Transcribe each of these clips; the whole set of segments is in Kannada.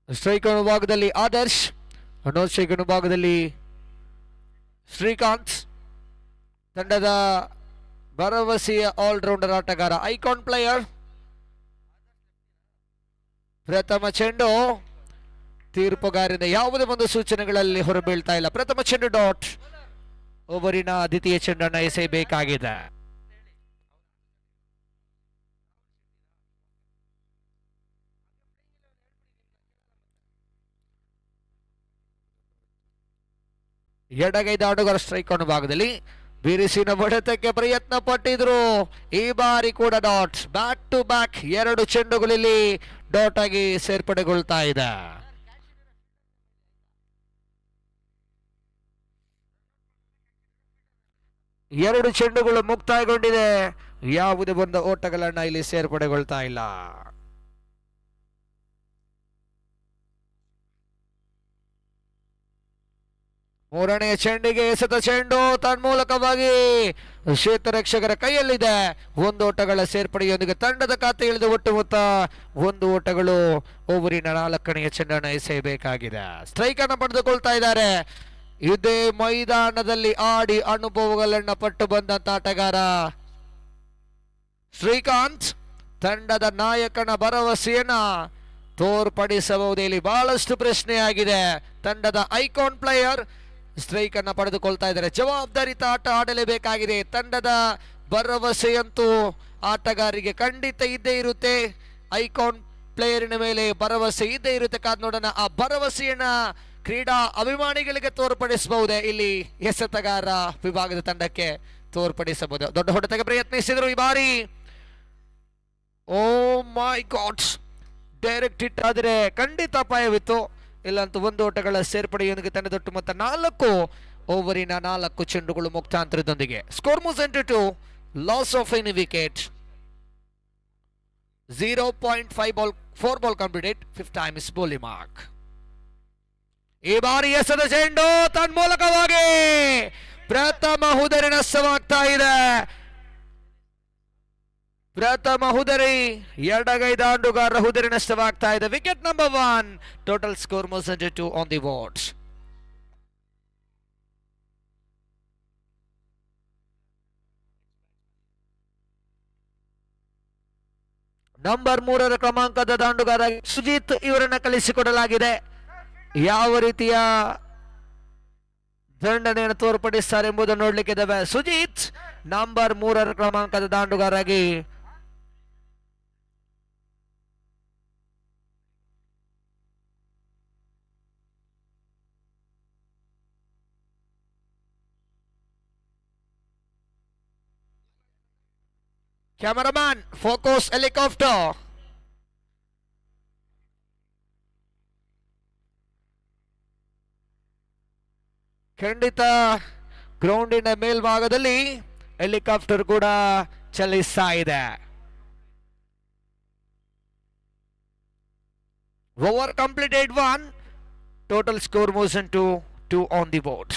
ಸ್ಟ್ರೈಕ್ ವಿಭಾಗದಲ್ಲಿ ಆದರ್ಶ್, ನಾನ್ ಸ್ಟ್ರೈಕ್ ವಿಭಾಗದಲ್ಲಿ ಶ್ರೀಕಾಂತ್. ತಂಡದ ಭರವಸೆಯ ಆಲ್ರೌಂಡರ್ ಆಟಗಾರ, ಐಕಾನ್ ಪ್ಲೇಯರ್. ಪ್ರಥಮ ಚೆಂಡು ತೀರ್ಪುಗಾರರಿಂದ ಯಾವುದೇ ಒಂದು ಸೂಚನೆಗಳಲ್ಲಿ ಹೊರಬೀಳ್ತಾ ಇಲ್ಲ. ಪ್ರಥಮ ಚೆಂಡು ಡಾಟ್. ಓವರಿನ ದ್ವಿತೀಯ ಚೆಂಡನ್ನು ಎಸೆಯಬೇಕಾಗಿದೆ. ಎಡಗೈದ ಆಟಗಾರ ಸ್ಟ್ರೈಕ್ ಆನ್ ಭಾಗದಲ್ಲಿ ಬಿರುಸಿನ ಹೊಡೆತಕ್ಕೆ ಪ್ರಯತ್ನ ಪಟ್ಟಿದ್ರು. ಈ ಬಾರಿ ಕೂಡ ಡಾಟ್. ಬ್ಯಾಕ್ ಟು ಬ್ಯಾಕ್ 2 ಚೆಂಡುಗಳಲ್ಲಿ ಡಾಟ್ ಆಗಿ ಸೇರ್ಪಡೆಗೊಳ್ತಾ ಇದೆ. ಎರಡು ಚೆಂಡುಗಳು ಮುಕ್ತಾಯಗೊಂಡಿದೆ. ಯಾವುದೇ ಒಂದು ಓಟಗಳನ್ನ ಇಲ್ಲಿ ಸೇರ್ಪಡೆಗೊಳ್ತಾ ಇಲ್ಲ. ಮೂರನೆಯ ಚೆಂಡಿಗೆ ಎಸೆದ ಚೆಂಡು ತನ್ಮೂಲಕವಾಗಿ ಕ್ಷೇತ್ರರಕ್ಷಕರ ಕೈಯಲ್ಲಿದೆ. 1 ಓಟಗಳ ಸೇರ್ಪಡೆಯೊಂದಿಗೆ ತಂಡದ ಖಾತೆ ಇಳಿದ ಒಟ್ಟು ಮೊತ್ತ 1 ಓಟಗಳು. ಓವರಿನ 4ನೆಯ ಚೆಂಡನ್ನು ಎಸೆಯಬೇಕಾಗಿದೆ. ಸ್ಟ್ರೈಕ್ ಅನ್ನು ಪಡೆದುಕೊಳ್ತಾ ಇದ್ದಾರೆ. ಇದೇ ಮೈದಾನದಲ್ಲಿ ಆಡಿ ಅನುಭವಗಳನ್ನ ಪಟ್ಟು ಬಂದಂತ ಆಟಗಾರ ಶ್ರೀಕಾಂತ್. ತಂಡದ ನಾಯಕನ ಭರವಸೆಯನ್ನ ತೋರ್ಪಡಿಸಬಹುದೇ? ಇಲ್ಲಿ ಬಹಳಷ್ಟು ಪ್ರಶ್ನೆಯಾಗಿದೆ. ತಂಡದ ಐಕಾನ್ ಪ್ಲೇಯರ್ ಸ್ಟ್ರೈಕ್ ಅನ್ನ ಪಡೆದುಕೊಳ್ತಾ ಇದ್ದಾರೆ. ಜವಾಬ್ದಾರಿತ ಆಟ ಆಡಲೇಬೇಕಾಗಿದೆ. ತಂಡದ ಭರವಸೆಯಂತೂ ಆಟಗಾರರಿಗೆ ಖಂಡಿತ ಇದ್ದೇ ಇರುತ್ತೆ. ಐಕಾನ್ ಪ್ಲೇಯರಿನ ಮೇಲೆ ಭರವಸೆ ಇದ್ದೇ ಇರುತ್ತೆ. ಕಾದ್ ನೋಡೋಣ ಆ ಭರವಸೆಯನ್ನ ಕ್ರೀಡಾ ಅಭಿಮಾನಿಗಳಿಗೆ ತೋರ್ಪಡಿಸಬಹುದೇ? ಇಲ್ಲಿ ಎಸೆತಗಾರ ವಿಭಾಗದ ತಂಡಕ್ಕೆ ತೋರ್ಪಡಿಸಬಹುದು. ದೊಡ್ಡ ಹೊಡೆತಕ್ಕೆ ಪ್ರಯತ್ನಿಸಿದ್ರು ಈ ಬಾರಿ. ಓ ಮೈ ಗಾಡ್, ಡೈರೆಕ್ಟ್ ಹಿಟ್ ಆದರೆ ಖಂಡಿತ ಅಪಾಯವಿತ್ತು. ಇಲ್ಲಂತೂ 1 ಓಟಗಳ ಸೇರ್ಪಡೆಯೊಂದಿಗೆ ತಂಡದೊಟ್ಟು ಮೊತ್ತ 4. ಓವರಿನ 4 ಚೆಂಡುಗಳು ಮುಕ್ತಾಂತರದೊಂದಿಗೆ. Score moves to loss of any wicket. 0.5 ball, 4 ball completed, 5 times bowling mark. ಈ ಬಾರಿ ಎಸೆದ ಚೆಂಡು ತನ್ಮೂಲಕವಾಗಿ ಪ್ರಥಮ ಹುದರಿ ನಷ್ಟವಾಗ್ತಾ ಇದೆ. ಪ್ರಥಮ ಹುದರಿ ಎಡಗೈದ ಆಟಗಾರರ ಹುದರಿ ನಷ್ಟವಾಗ್ತಾ ಇದೆ. Wicket number 1. Total score moves to 2 on the board. Number 3ರ ಕ್ರಮಾಂಕದ ದಾಂಡುಗಾರ ಸುಜಿತ್ ಇವರನ್ನ ಕಳಿಸಿಕೊಡಲಾಗಿದೆ. ಯಾವ ರೀತಿಯ ದಂಡನೆಯನ್ನು ತೋರ್ಪಡಿಸ್ತಾರೆ ಎಂಬುದನ್ನು ನೋಡ್ಲಿಕ್ಕೆ ಇದ್ದಾವೆ. ಸುಜಿತ್ ನಂಬರ್ 3ರ ಕ್ರಮಾಂಕದ ದಾಂಡುಗಾರಾಗಿ ಕ್ಯಾಮರಾಮನ್ ಫೋಕಸ್ ಹೆಲಿಕಾಪ್ಟರ್. ಖಂಡಿತ ಗ್ರೌಂಡಿನ ಮೇಲ್ಭಾಗದಲ್ಲಿ ಹೆಲಿಕಾಪ್ಟರ್ ಕೂಡ ಚಲಿಸ್ತಾ ಇದೆ. Over completed 1. Total score moves to 2 on the board.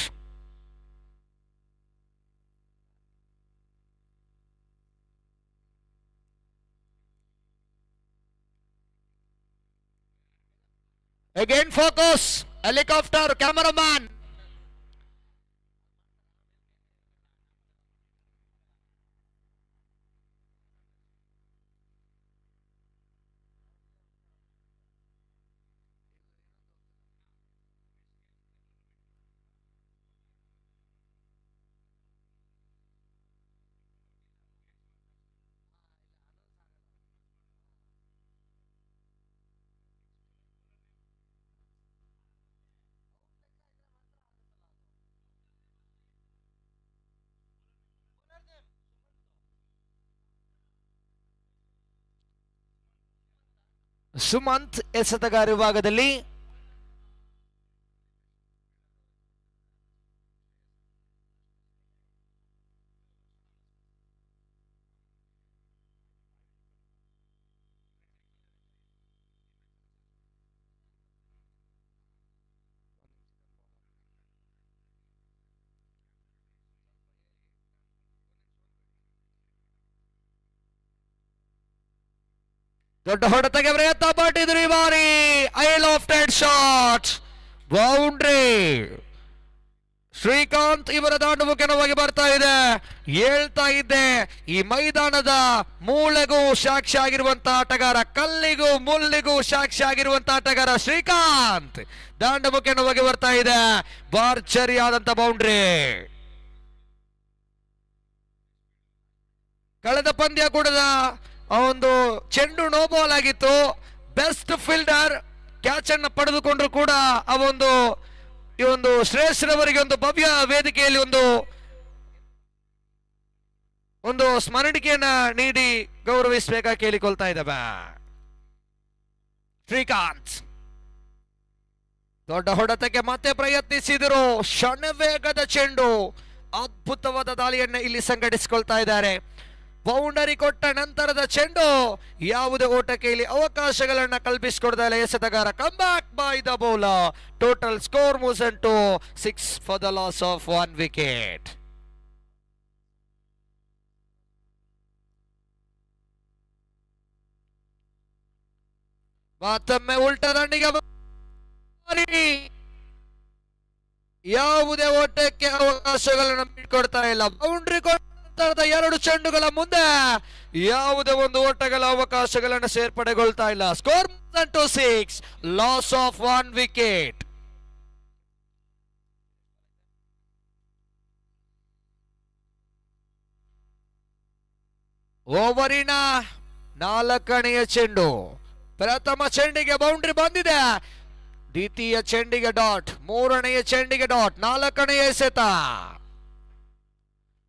Again focus, helicopter, cameraman. Sumanth ಎಸೆತಗಾರ ವಿಭಾಗದಲ್ಲಿ ದೊಡ್ಡ ಹೊಡೆತಕ್ಕೆ ಪ್ರಯತ್ನ ಪಟ್ಟಿದ್ರು ಈ ಬಾರಿ. A lofted shot, boundary. Srikanth ಇವರ ದಾಂಡುಮುಖವಾಗಿ ಬರ್ತಾ ಇದೆ. ಹೇಳ್ತಾ ಇದ್ದೆ, ಈ ಮೈದಾನದ ಮೂಳೆಗೂ ಸಾಕ್ಷಿ ಆಗಿರುವಂತ ಆಟಗಾರ, ಕಲ್ಲಿಗೂ ಮುಳ್ಳಿಗೂ ಸಾಕ್ಷಿ ಆಗಿರುವಂತ ಆಟಗಾರ ಶ್ರೀಕಾಂತ್. ದಾಂಡುಮುಖವಾಗಿ ಬರ್ತಾ ಇದೆ, ಭರ್ಜರಿಯಾದಂತ ಬೌಂಡ್ರಿ. ಕಳೆದ ಪಂದ್ಯ ಕೂಡ ಒಂದು ಚೆಂಡು ನೋ ಬಾಲ್ ಆಗಿತ್ತು. ಬೆಸ್ಟ್ ಫೀಲ್ಡರ್ ಕ್ಯಾಚ್ ಅನ್ನು ಪಡೆದುಕೊಂಡ್ರು ಕೂಡ ಈ ಒಂದು ಶ್ರೇಷ್ಠರವರಿಗೆ ಒಂದು ಭವ್ಯ ವೇದಿಕೆಯಲ್ಲಿ ಒಂದು ಸ್ಮರಣಿಕೆಯನ್ನ ನೀಡಿ ಗೌರವಿಸಬೇಕಾಗಿ ಕೇಳಿಕೊಳ್ತಾ ಇದ್ದಾವೆ. ಶ್ರೀಕಾಂತ್ ದೊಡ್ಡ ಹೊಡೆತಕ್ಕೆ ಮತ್ತೆ ಪ್ರಯತ್ನಿಸಿದರು. ಕ್ಷಣವೇಗದ ಚೆಂಡು, ಅದ್ಭುತವಾದ ದಾಳಿಯನ್ನ ಇಲ್ಲಿ ಸಂಘಟಿಸಿಕೊಳ್ತಾ ಇದ್ದಾರೆ. ಬೌಂಡರಿ ಕೊಟ್ಟ ನಂತರದ ಚೆಂಡು ಯಾವುದೇ ಓಟಕ್ಕೆ ಇಲ್ಲಿ ಅವಕಾಶಗಳನ್ನ ಕಲ್ಪಿಸಿಕೊಡ್ತಾ ಇಲ್ಲ ಎಸೆತಗಾರ. Come back by the bowler. Total score moves to 6 for the loss of 1 wicket. ಮತ್ತೊಮ್ಮೆ ಉಲ್ಟ ದಂಡಿಗೆ ಯಾವುದೇ ಓಟಕ್ಕೆ ಅವಕಾಶಗಳನ್ನು ಬಿಟ್ಕೊಡ್ತಾ ಇಲ್ಲ. ಬೌಂಡ್ರಿ ಎರಡು ಚೆಂಡುಗಳ ಮುಂದೆ ಯಾವುದೇ ಒಂದು ಓಟಗಳ ಅವಕಾಶಗಳನ್ನು ಸೇರ್ಪಡೆಗೊಳ್ತಾ ಇಲ್ಲ. Score to 6, loss of 1 wicket. ಓವರಿನ 4ನೇ ಚೆಂಡು. ಪ್ರಥಮ ಚೆಂಡಿಗೆ ಬೌಂಡ್ರಿ ಬಂದಿದೆ, ದ್ವಿತೀಯ ಚೆಂಡಿಗೆ ಡಾಟ್, 3ನೇ ಚೆಂಡಿಗೆ ಡಾಟ್, 4ನೇ ಎಸೆತ.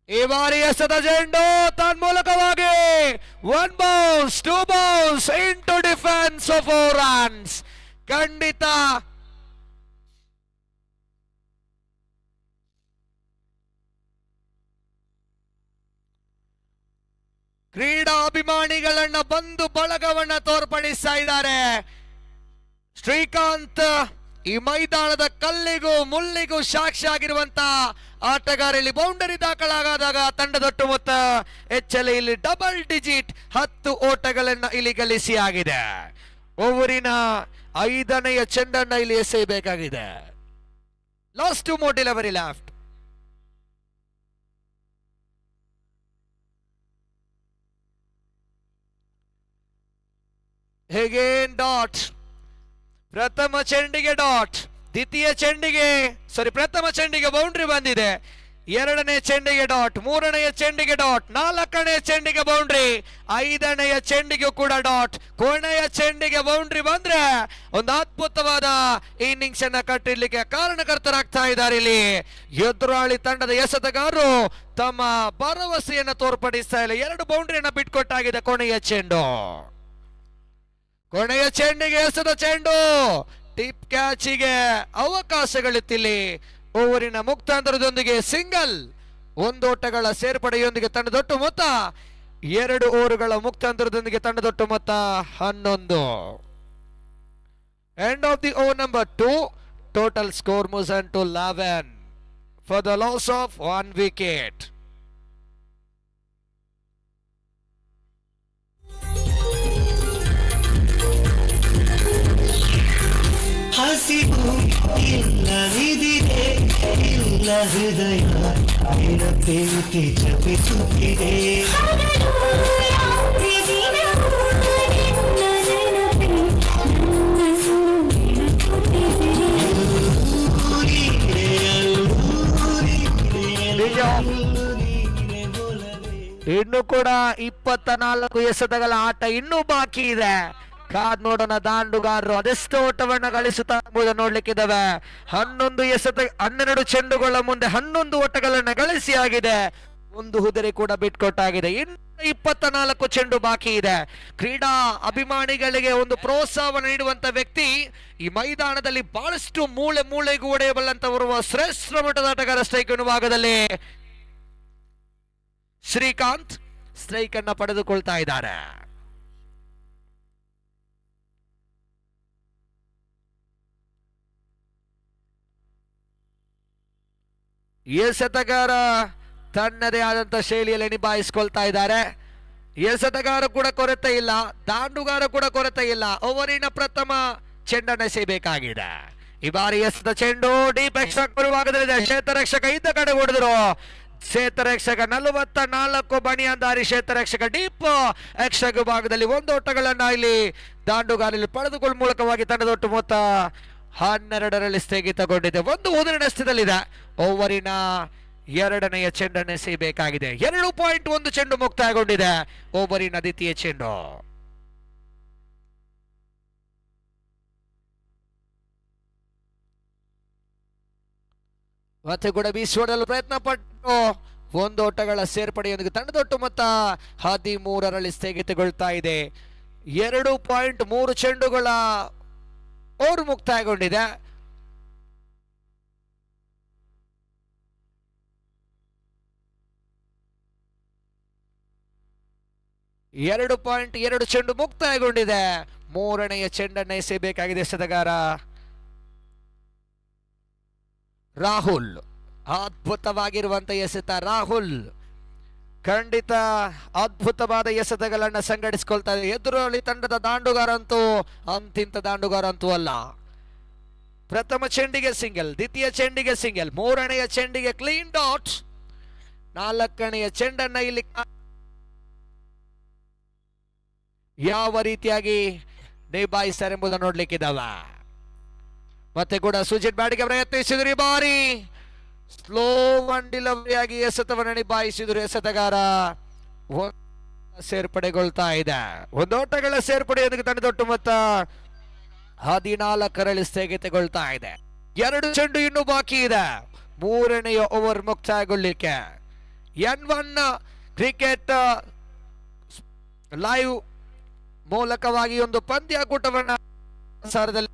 ಈ ಬಾರಿ ಎಸೆದ ಚೆಂಡು ತನ್ಮೂಲಕವಾಗಿ 1 bounce, 2 bounce into defence of 4 runs. ಖಂಡಿತ ಕ್ರೀಡಾ ಅಭಿಮಾನಿಗಳನ್ನ ಬಂದು ಬಳಗವನ್ನ ತೋರ್ಪಡಿಸ್ತಾ ಇದ್ದಾರೆ. ಶ್ರೀಕಾಂತ್ ಈ ಮೈದಾನದ ಕಲ್ಲಿಗೂ ಮುಳ್ಳಿಗೂ ಸಾಕ್ಷಿ ಆಗಿರುವಂತ ಆಟಗಾರ. ಇಲ್ಲಿ ಬೌಂಡರಿ ದಾಖಲಾದಾಗ ತಂಡದೊಟ್ಟು ಮೊತ್ತ ಹೆಚ್ಚಲಿ ಇಲ್ಲಿ ಡಬಲ್ ಡಿಜಿಟ್ 10 ಓಟಗಳನ್ನ ಇಲ್ಲಿ ಗಳಿಸಿ ಆಗಿದೆ. ಓವರಿನ 5ನೇ ಚೆಂಡನ್ನ ಇಲ್ಲಿ ಎಸೆಯಬೇಕಾಗಿದೆ. Last 2 more delivery left. Again dot. ಪ್ರಥಮ ಚೆಂಡಿಗೆ ಡಾಟ್, ಪ್ರಥಮ ಚೆಂಡಿಗೆ ಬೌಂಡ್ರಿ ಬಂದಿದೆ. 2ನೇ ಚೆಂಡಿಗೆ ಡಾಟ್, 3ನೇ ಚೆಂಡಿಗೆ ಡಾಟ್, 4ನೇ ಚೆಂಡಿಗೆ ಬೌಂಡ್ರಿ, 5ನೇ ಚೆಂಡಿಗೂ ಕೂಡ ಡಾಟ್. ಕೊನೆಯ ಚೆಂಡಿಗೆ ಬೌಂಡ್ರಿ ಬಂದ್ರೆ ಒಂದು ಅದ್ಭುತವಾದ ಇನ್ನಿಂಗ್ಸ್ ಅನ್ನ ಕಟ್ಟಿಡ್ಲಿಕ್ಕೆ ಕಾರಣಕರ್ತರಾಗ್ತಾ ಇದ್ದಾರೆ. ಇಲ್ಲಿ ಎದುರಾಳಿ ತಂಡದ ಎಸೆತಗಾರರು ತಮ್ಮ ಭರವಸೆಯನ್ನ ತೋರ್ಪಡಿಸ್ತಾ ಇಲ್ಲ. 2 ಬೌಂಡ್ರಿಯನ್ನ ಬಿಟ್ಕೊಟ್ಟಾಗಿದೆ. ಕೊನೆಯ ಚೆಂಡಿಗೆ ಎಸೆದ ಚೆಂಡು ಟಿಪ್ ಕ್ಯಾಚಿಗೆ ಅವಕಾಶಗಳಿತ್ತಿಲ್ಲಿ. ಓವರಿನ ಮುಕ್ತಾಂತರದೊಂದಿಗೆ ಸಿಂಗಲ್, 1 ಓಟಗಳ ಸೇರ್ಪಡೆಯೊಂದಿಗೆ ತಂಡದೊಟ್ಟು ಮೊತ್ತ 2 ಓವರ್ಗಳ ಮುಕ್ತಾಂತರದೊಂದಿಗೆ ತಂಡದೊಟ್ಟು ಮೊತ್ತ 11. End of the over number 2. Total score moves to 11 for the loss of 1 wicket. ಹಸಿವು ಇಲ್ಲವಿದಿದೆ, ಇಲ್ಲ ಹೃದಯ ನಿನ್ನ ಪ್ರೀತಿ ಜಪಿಸುತ್ತಿದೆ. ಇನ್ನು ಕೂಡ 24 ಎಸೆತಗಳ ಆಟ ಇನ್ನೂ ಬಾಕಿ ಇದೆ. ಕಾದ್ ನೋಡೋಣ ದಾಂಡುಗಾರರು ಅದೆಷ್ಟು ಓಟವನ್ನ ಗಳಿಸುತ್ತಾ ಎಂಬುದನ್ನು ನೋಡ್ಲಿಕ್ಕಿದ್ದಾವೆ. 12 ಚೆಂಡುಗಳ ಮುಂದೆ 11 ಓಟಗಳನ್ನ ಗಳಿಸಿ ಆಗಿದೆ. 1 ಹುದರೆ ಕೂಡ ಬಿಟ್ಕೊಟ್ಟಾಗಿದೆ. ಇನ್ನು 24 ಚೆಂಡು ಬಾಕಿ ಇದೆ. ಕ್ರೀಡಾ ಅಭಿಮಾನಿಗಳಿಗೆ ಒಂದು ಪ್ರೋತ್ಸಾಹವನ್ನು ನೀಡುವಂತ ವ್ಯಕ್ತಿ, ಈ ಮೈದಾನದಲ್ಲಿ ಬಹಳಷ್ಟು ಮೂಳೆಗೂ ಒಡೆಯಬಲ್ಲಂತ ಬರುವ ಶ್ರೇಷ್ಠ ಮಟ್ಟದ ಆಟಗಾರ ಸ್ಟ್ರೈಕ್ ಭಾಗದಲ್ಲಿ ಶ್ರೀಕಾಂತ್ ಸ್ಟ್ರೈಕ್ ಅನ್ನ ಪಡೆದುಕೊಳ್ತಾ ಇದ್ದಾರೆ. ಎಸೆತಗಾರ ತನ್ನದೇ ಆದಂತ ಶೈಲಿಯಲ್ಲಿ ನಿಭಾಯಿಸಿಕೊಳ್ತಾ ಇದ್ದಾರೆ. ಎಸೆತಗಾರ ಕೂಡ ಕೊರತೆ ಇಲ್ಲ, ದಾಂಡುಗಾರ ಕೂಡ ಕೊರತೆ ಇಲ್ಲ. ಓವರಿನ ಪ್ರಥಮ ಚೆಂಡನ್ನು ಎಸೆಯಬೇಕಾಗಿದೆ. ಈ ಬಾರಿ ಎಸೆದ ಚೆಂಡು ಡೀಪ್ ಎಕ್ಸ್ಟ್ರಾ ಬರುವಾಗಲಿದೆ. ಕ್ಷೇತ್ರರಕ್ಷಕ ಇದ್ದ ಕಡೆ ಹೊಡೆದ್ರು. ಕ್ಷೇತ್ರರಕ್ಷಕ 44 ಬಣಿಯಂದಾರಿ ಕ್ಷೇತ್ರರಕ್ಷಕ ಡೀಪ್ ಎಕ್ಸ್ಟ್ರಾ ಭಾಗದಲ್ಲಿ 1 ಓಟಗಳನ್ನ ಇಲ್ಲಿ ದಾಂಡುಗಾರಲ್ಲಿ ಪಡೆದುಕೊಳ್ಳುವ ಮೂಲಕವಾಗಿ ತಂಡದೊಟ್ಟು ಮೊತ್ತ 12ರಲ್ಲಿ ಸ್ಥಗಿತಗೊಂಡಿದೆ. 1 ಉದಿರ ನಷ್ಟದಲ್ಲಿದೆ. ಓವರಿನ 2ನೆಯ ಚೆಂಡನ್ನು ಎಸೆಯಬೇಕಾಗಿದೆ. 2.1 ಚೆಂಡು ಮುಕ್ತಾಯಗೊಂಡಿದೆ. ಓವರಿನ ದ್ವಿತೀಯ ಚೆಂಡು. ಮತ್ತೆ ಕೂಡ ಬೀಸುವಡಲು ಪ್ರಯತ್ನ ಪಟ್ಟು 1 ಓಟಗಳ ಸೇರ್ಪಡೆಯೊಂದಿಗೆ ತಂಡದೊಟ್ಟು ಮೊತ್ತ 13ರಲ್ಲಿ ಸ್ಥಗಿತಗೊಳ್ತಾ ಇದೆ. 2.3 ಚೆಂಡುಗಳ ಓವರ್ ಮುಕ್ತಾಯಗೊಂಡಿದೆ. .2 ಚೆಂಡು ಮುಕ್ತಾಯಗೊಂಡಿದೆ. 3ನೆಯ ಚೆಂಡನ್ನು ಎಸೆಯಬೇಕಾಗಿದೆ ಎಸೆತಗಾರ ರಾಹುಲ್. ಅದ್ಭುತವಾಗಿರುವಂತ ಎಸೆತ ರಾಹುಲ್. ಖಂಡಿತ ಅದ್ಭುತವಾದ ಎಸೆತಗಳನ್ನು ಸಂಘಟಿಸಿಕೊಳ್ತಾ ಇದೆ. ಎದುರಲ್ಲಿ ತಂಡದ ದಾಂಡುಗಾರ ಅಂತೂ ಅಂತಿಂತ ದಾಂಡುಗಾರ ಅಂತೂ ಅಲ್ಲ. ಪ್ರಥಮ ಚೆಂಡಿಗೆ ಸಿಂಗಲ್, ದ್ವಿತೀಯ ಚೆಂಡಿಗೆ ಸಿಂಗಲ್, 3ನೆಯ ಚೆಂಡಿಗೆ ಕ್ಲೀನ್ ಡಾಟ್, 4ನೆಯ ಚೆಂಡನ್ನ ಇಲ್ಲಿ ಯಾವ ರೀತಿಯಾಗಿ ನಿಭಾಯಿಸ್ತಾರೆ ಎಂಬುದನ್ನು ನೋಡ್ಲಿಕ್ಕಿದ್ದಾವ. ಮತ್ತೆ ಕೂಡ ಸುಜಿತ್ ಬ್ಯಾಟಿಗೆ ಪ್ರಯತ್ನಿಸಿದ್ರು. ಈ ಬಾರಿ ಸ್ಲೋ ಒನ್ ಡಿಲಿವರಿಯಾಗಿ ಎಸೆತವನ್ನು ನಿಭಾಯಿಸಿದ್ರು ಎಸೆತಗಾರ. ಸೇರ್ಪಡೆಗೊಳ್ತಾ ಇದೆ. 1 ಓಟಗಳ ಸೇರ್ಪಡೆಯೊಂದಿಗೆ ತಂಡದೊಟ್ಟು ಮೊತ್ತ 14ರಲ್ಲಿ ಸ್ಥಗಿತಗೊಳ್ತಾ ಇದೆ. 2 ಚೆಂಡು ಇನ್ನೂ ಬಾಕಿ ಇದೆ. 3ನೆಯ ಓವರ್ ಮುಕ್ತಾಯಗೊಳ್ಳಿಕ್ಕೆ N1 ಕ್ರಿಕೆಟ್ ಲೈವ್ ಮೂಲಕವಾಗಿ ಒಂದು ಪಂದ್ಯಾಕೂಟವನ್ನು ಪ್ರಸಾರದಲ್ಲಿ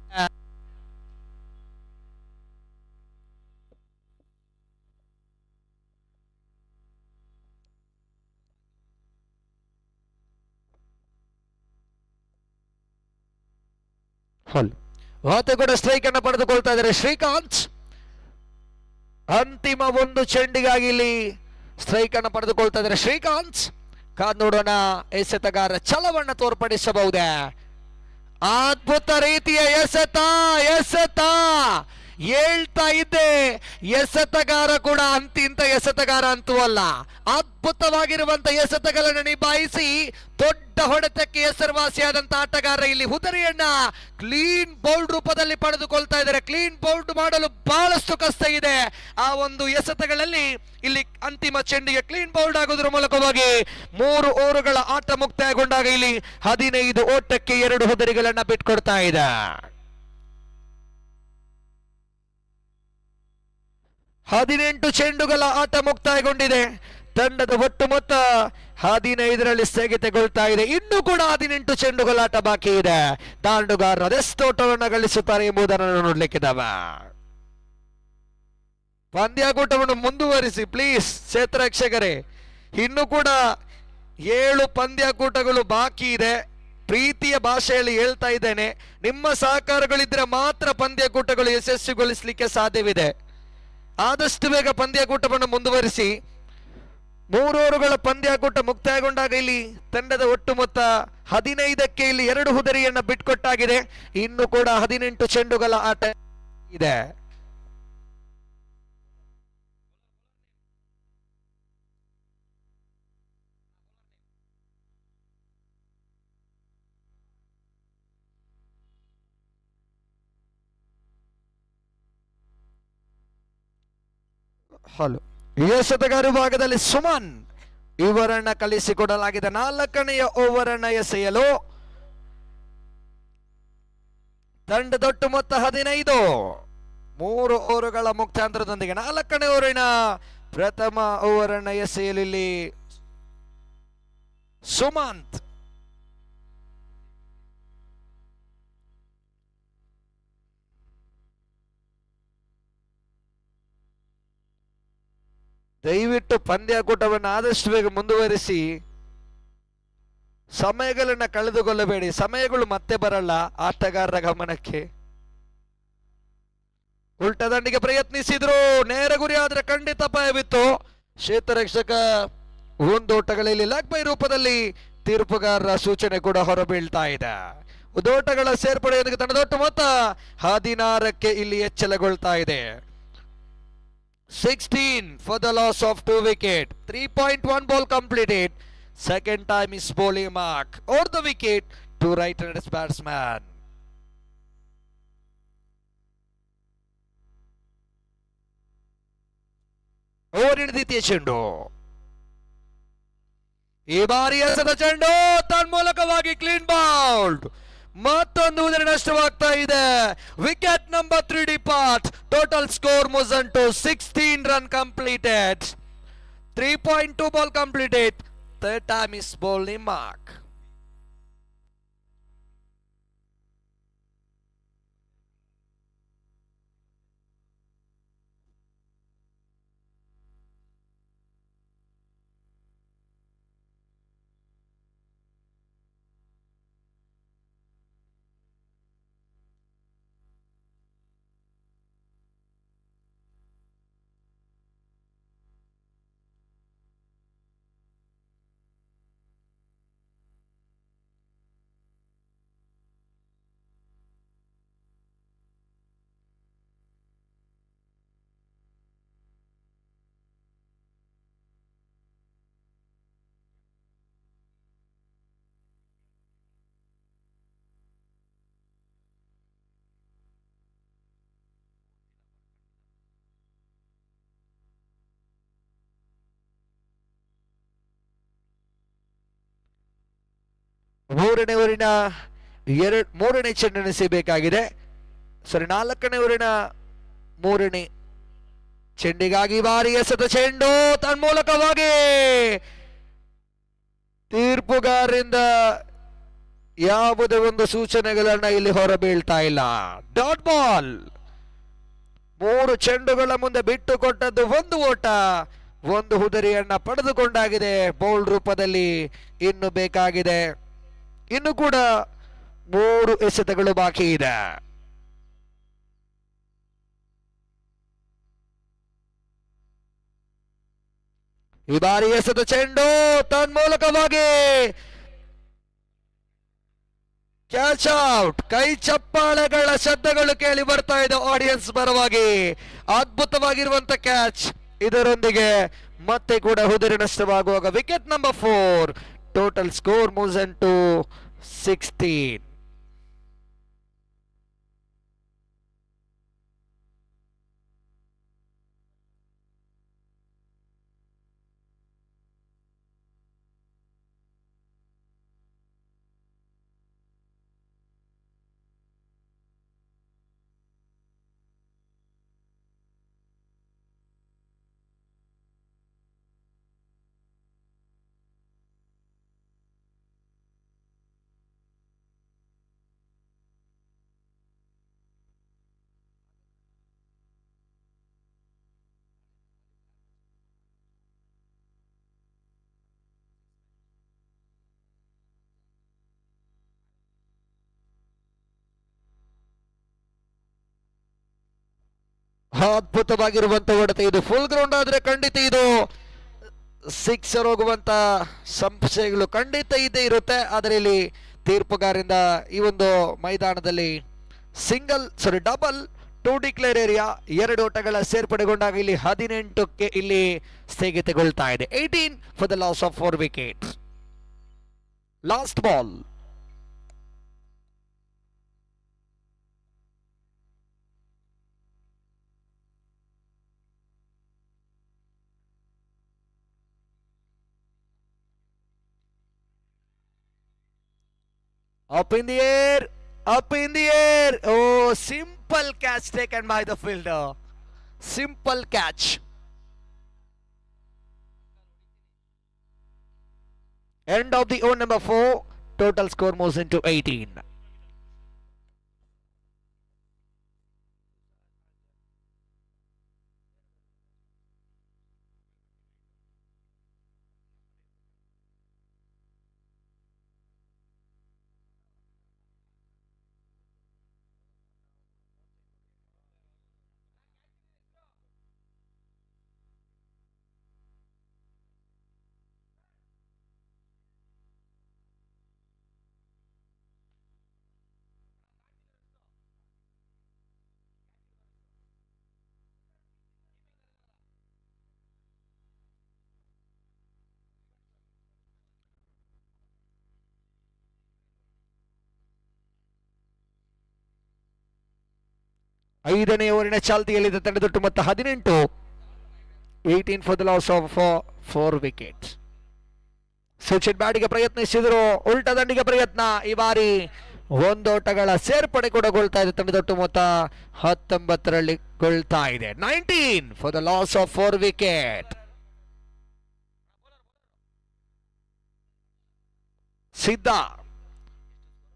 ಮತ್ತೆ ಕೂಡ ಸ್ಟ್ರೈಕ್ ಅನ್ನು ಪಡೆದುಕೊಳ್ತಾ ಇದ್ದಾರೆ ಶ್ರೀಕಾಂತ್. ಅಂತಿಮ 1 ಚೆಂಡಿಗಾಗಿ ಇಲ್ಲಿ ಸ್ಟ್ರೈಕ್ ಅನ್ನು ಪಡೆದುಕೊಳ್ತಾ ಇದ್ದಾರೆ ಶ್ರೀಕಾಂತ್. ಕಾದ್ ನೋಡೋಣ ಎಸೆತಗಾರ ಛಲವನ್ನ ತೋರ್ಪಡಿಸಬಹುದೇ. ಅದ್ಭುತ ರೀತಿಯ ಎಸೆತ ಹೇಳ್ತಾ ಇದ್ದೆ. ಎಸೆತಗಾರ ಕೂಡ ಅಂತಿಂತ ಎಸೆತಗಾರ ಅಂತೂ ಅಲ್ಲ. ಅದ್ಭುತವಾಗಿರುವಂತ ಎಸೆತಗಳನ್ನು ನಿಭಾಯಿಸಿ ದೊಡ್ಡ ಹೊಡೆತಕ್ಕೆ ಹೆಸರುವಾಸಿಯಾದಂತ ಆಟಗಾರ ಇಲ್ಲಿ ಹುದರಿಯನ್ನ ಕ್ಲೀನ್ ಬೌಲ್ಡ್ ರೂಪದಲ್ಲಿ ಪಡೆದುಕೊಳ್ತಾ ಇದ್ದಾರೆ. ಕ್ಲೀನ್ ಬೌಲ್ಡ್ ಮಾಡಲು ಬಹಳಷ್ಟು ಕಷ್ಟ ಇದೆ. ಆ ಒಂದು ಎಸೆತಗಳಲ್ಲಿ ಇಲ್ಲಿ ಅಂತಿಮ ಚೆಂಡಿಗೆ ಕ್ಲೀನ್ ಬೌಲ್ಡ್ ಆಗೋದ್ರ ಮೂಲಕವಾಗಿ 3 ಓವರುಗಳ ಆಟ ಮುಕ್ತಾಯಗೊಂಡಾಗ ಇಲ್ಲಿ 15 ಓಟಕ್ಕೆ 2 ಹುದರಿಗಳನ್ನ ಬಿಟ್ಕೊಡ್ತಾ ಇದೆ. 18 ಚೆಂಡುಗಳ ಆಟ ಮುಕ್ತಾಯಗೊಂಡಿದೆ. ತಂಡದ ಒಟ್ಟು ಮೊತ್ತ 15ರಲ್ಲಿ ಸ್ಥಗಿತಗೊಳ್ತಾ ಇದೆ. ಇನ್ನೂ ಕೂಡ 18 ಚೆಂಡುಗಳ ಆಟ ಬಾಕಿ ಇದೆ. ದಾಂಡುಗಾರರು ಅದೆಷ್ಟು ಓಟವನ್ನು ಗಳಿಸುತ್ತಾರೆ ಎಂಬುದನ್ನು ನೋಡ್ಲಿಕ್ಕಿದ್ದಾವ. ಪಂದ್ಯಾಕೂಟವನ್ನು ಮುಂದುವರಿಸಿ ಪ್ಲೀಸ್ ಕ್ಷೇತ್ರರಕ್ಷಕರೇ. ಇನ್ನು ಕೂಡ 7 ಪಂದ್ಯಾಕೂಟಗಳು ಬಾಕಿ ಇದೆ. ಪ್ರೀತಿಯ ಭಾಷೆಯಲ್ಲಿ ಹೇಳ್ತಾ ಇದ್ದೇನೆ, ನಿಮ್ಮ ಸಹಕಾರಗಳಿದ್ರೆ ಮಾತ್ರ ಪಂದ್ಯಾಕೂಟಗಳು ಯಶಸ್ವಿಗೊಳಿಸಲಿಕ್ಕೆ ಸಾಧ್ಯವಿದೆ. ಆದಷ್ಟು ಬೇಗ ಪಂದ್ಯಾಕೂಟವನ್ನು ಮುಂದುವರಿಸಿ. 3 ಓವರುಗಳ ಪಂದ್ಯಾಕೂಟ ಮುಕ್ತಾಯಗೊಂಡಾಗ ಇಲ್ಲಿ ತಂಡದ ಒಟ್ಟು ಮೊತ್ತ 15ಕ್ಕೆ ಇಲ್ಲಿ 2 ಹುದರಿಯನ್ನ ಬಿಟ್ಕೊಟ್ಟಾಗಿದೆ. ಇನ್ನು ಕೂಡ 18 ಚೆಂಡುಗಳ ಆಟ ಇದೆ. ಹಲೋ ಎಸೆತಗಾರ ಭಾಗದಲ್ಲಿ ಸುಮನ್ ಇವರನ್ನ ಕಳಿಸಿಕೊಡಲಾಗಿದೆ. 4ನೆಯ ಓವರ್ ಅನ್ನ ಎಸೆಯಲು ತಂಡದೊಟ್ಟು ಮೊತ್ತ 15. 3 ಓವರುಗಳ ಮುಕ್ತಾಂತರದೊಂದಿಗೆ 4ನೇ ಓವರಿನ ಪ್ರಥಮ ಓವರ್ ಅನ್ನ ಎಸೆಯಲು ಇಲ್ಲಿ ಸುಮಂತ್. ದಯವಿಟ್ಟು ಪಂದ್ಯಾಕೂಟವನ್ನು ಆದಷ್ಟು ಬೇಗ ಮುಂದುವರಿಸಿ. ಸಮಯಗಳನ್ನ ಕಳೆದುಕೊಳ್ಳಬೇಡಿ. ಸಮಯಗಳು ಮತ್ತೆ ಬರಲ್ಲ ಆಟಗಾರರ ಗಮನಕ್ಕೆ. ಉಲ್ಟಾ ದಂಡಿಗೆ ಪ್ರಯತ್ನಿಸಿದ್ರು, ನೇರ ಗುರಿ ಆದ್ರೆ ಖಂಡಿತ ಅಪಾಯವಿತ್ತು. ಕ್ಷೇತ್ರರಕ್ಷಕ 1 ಓಟಗಳಲ್ಲಿ ಲೆಗ್ ಬೈ ರೂಪದಲ್ಲಿ ತೀರ್ಪುಗಾರರ ಸೂಚನೆ ಕೂಡ ಹೊರಬೀಳ್ತಾ ಇದೆ. ಉದೋಟಗಳ ಸೇರ್ಪಡೆಯೊಂದಿಗೆ ತಂಡದೊಟ್ಟು ಮೊತ್ತ 16ಕ್ಕೆ ಇಲ್ಲಿ ಹೆಚ್ಚಳಗೊಳ್ತಾ ಇದೆ. 16 for the loss of 2 wicket. 3.1 ball completed. Second time is bowling mark over the wicket to right-handed batsman. ಓವರಿನ ದ್ವಿತೀಯ ಚೆಂಡು. ಈ ಬಾರಿ ಎಸೆದ ಚೆಂಡು ತನ್ಮೂಲಕವಾಗಿ ಕ್ಲೀನ್ ಬೌಲ್ಡ್. ಮತ್ತೊಂದು ಉದರಿ ನಷ್ಟವಾಗ್ತಾ ಇದೆ. Wicket number 3 depart. Total score moves on to 16 run completed. 3.2 ball completed. Third time is bowling mark. ಮೂರನೇ ಓವರಿನ ಮೂರನೇ ಚೆಂಡನ್ನು ಎಸೆಯಬೇಕಾಗಿದೆ. ಸಾರಿ, 4ನೇ ಓವರಿನ ಮೂರನೇ ಚೆಂಡಿಗಾಗಿ ಬಾರಿ ಎಸೆದ ಚೆಂಡು ತನ್ಮೂಲಕವಾಗಿ ತೀರ್ಪುಗಾರರಿಂದ ಯಾವುದೇ ಒಂದು ಸೂಚನೆಗಳನ್ನ ಇಲ್ಲಿ ಹೊರಬೀಳ್ತಾ ಇಲ್ಲ. Dot ball. 3 ಚೆಂಡುಗಳ ಮುಂದೆ ಬಿಟ್ಟು ಕೊಟ್ಟದ್ದು 1 ಓಟ, 1 ಹುದರಿಯನ್ನ ಪಡೆದುಕೊಂಡಾಗಿದೆ ಬೌಲ್ ರೂಪದಲ್ಲಿ. ಇನ್ನು ಬೇಕಾಗಿದೆ, ಇನ್ನು ಕೂಡ 3 ಎಸೆತಗಳು ಬಾಕಿ ಇದೆ. ಈ ಬಾರಿ ಎಸೆದ ಚೆಂಡು ತನ್ಮೂಲಕವಾಗಿ ಕ್ಯಾಚ್ ಔಟ್. ಕೈ ಚಪ್ಪಾಳೆಗಳ ಶಬ್ದಗಳು ಕೇಳಿ ಬರ್ತಾ ಇದೆ ಆಡಿಯನ್ಸ್ ಪರವಾಗಿ. ಅದ್ಭುತವಾಗಿರುವಂತ ಕ್ಯಾಚ್. ಇದರೊಂದಿಗೆ ಮತ್ತೆ ಕೂಡ ಹುದುರಿ ನಷ್ಟವಾಗುವಾಗ wicket number 4. Total score moves on to 16. ಅದ್ಭುತವಾಗಿರುವಂತ ಹೊಡೆತ. ಇದು ಫುಲ್ ಗ್ರೌಂಡ್ ಆದ್ರೆ ಖಂಡಿತ ಇದು ಸಿಕ್ಸರ್ ಹೋಗುವಂತ ಸಂಶಯಗಳು ಖಂಡಿತ ಇದ್ದೇ ಇರುತ್ತೆ. ಆದರೆ ಇಲ್ಲಿ ತೀರ್ಪುಗಾರಿಂದ ಈ ಒಂದು ಮೈದಾನದಲ್ಲಿ ಡಬಲ್ 2 ಡಿಕ್ಲೇರ್ ಏರಿಯಾ 2 ಓಟಗಳ ಸೇರ್ಪಡೆಗೊಂಡಾಗ ಇಲ್ಲಿ 18ಕ್ಕೆ ಇಲ್ಲಿ ಸ್ಥಗಿತಗೊಳ್ತಾ ಇದೆ. 18 for the loss of 4 wickets. Last ball. Up in the air, up in the air. Oh, simple catch taken by the fielder. Simple catch. End of the over number 4. Total score moves into 18. 5ನೇ ಓವರಿನ ಚಾಲ್ತಿಯಲ್ಲಿದೆ ತಂಡದೊಟ್ಟು ಮೊತ್ತ 18, 18 for the loss of 4 wickets. Sachin ಬ್ಯಾಟಿಗೆ ಪ್ರಯತ್ನಿಸಿದ್ರು, ಉಲ್ಟಾ ದಂಡಿಗೆ ಪ್ರಯತ್ನ. ಈ ಬಾರಿ ಒಂದೋಟಗಳ ಸೇರ್ಪಡೆ ಕೂಡ ಗೊಳ್ತಾ ಇದೆ. ತಂಡದೊಟ್ಟು ಮೊತ್ತ 19ರಲ್ಲಿ ಗೊಳ್ತಾ ಇದೆ. 19 for the loss of 4 wicket. ಸಿದ್ಧ